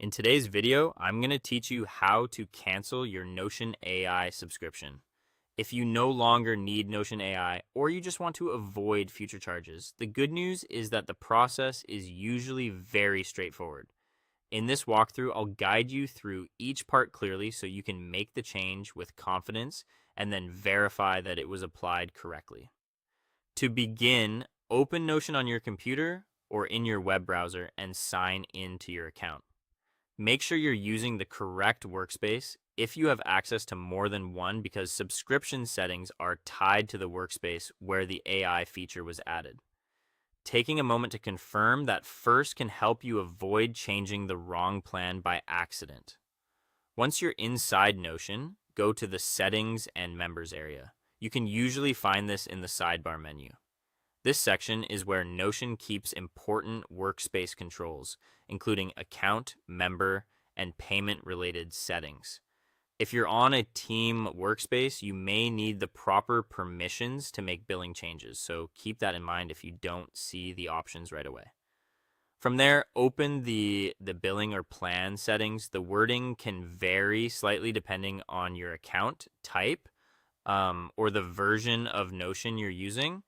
In today's video, I'm going to teach you how to cancel your Notion AI subscription. If you no longer need Notion AI or you just want to avoid future charges, the good news is that the process is usually very straightforward. In this walkthrough, I'll guide you through each part clearly so you can make the change with confidence and then verify that it was applied correctly. To begin, open Notion on your computer or in your web browser and sign into your account. Make sure you're using the correct workspace if you have access to more than one, because subscription settings are tied to the workspace where the AI feature was added. Taking a moment to confirm that first can help you avoid changing the wrong plan by accident. Once you're inside Notion, go to the Settings and Members area. You can usually find this in the sidebar menu. This section is where Notion keeps important workspace controls, including account, member, and payment-related settings. If you're on a team workspace, you may need the proper permissions to make billing changes, so keep that in mind if you don't see the options right away. From there, open the billing or plan settings. The wording can vary slightly depending on your account type or the version of Notion you're using.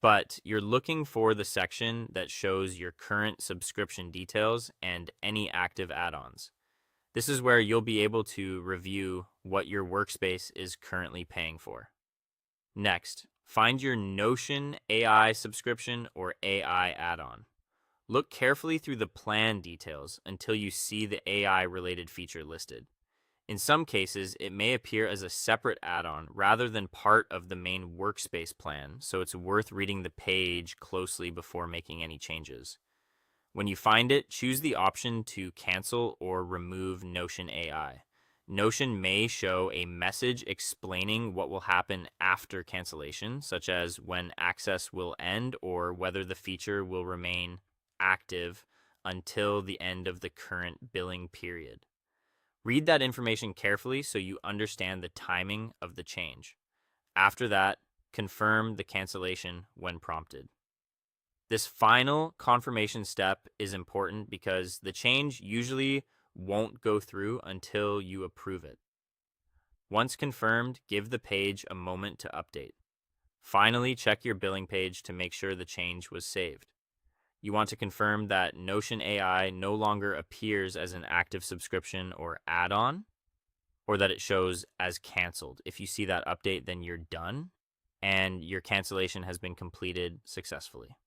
But you're looking for the section that shows your current subscription details and any active add-ons. This is where you'll be able to review what your workspace is currently paying for. Next, find your Notion AI subscription or AI add-on. Look carefully through the plan details until you see the AI-related feature listed. In some cases, it may appear as a separate add-on rather than part of the main workspace plan, so it's worth reading the page closely before making any changes. When you find it, choose the option to cancel or remove Notion AI. Notion may show a message explaining what will happen after cancellation, such as when access will end or whether the feature will remain active until the end of the current billing period. Read that information carefully so you understand the timing of the change. After that, confirm the cancellation when prompted. This final confirmation step is important because the change usually won't go through until you approve it. Once confirmed, give the page a moment to update. Finally, check your billing page to make sure the change was saved. You want to confirm that Notion AI no longer appears as an active subscription or add-on, or that it shows as canceled. If you see that update, then you're done, and your cancellation has been completed successfully.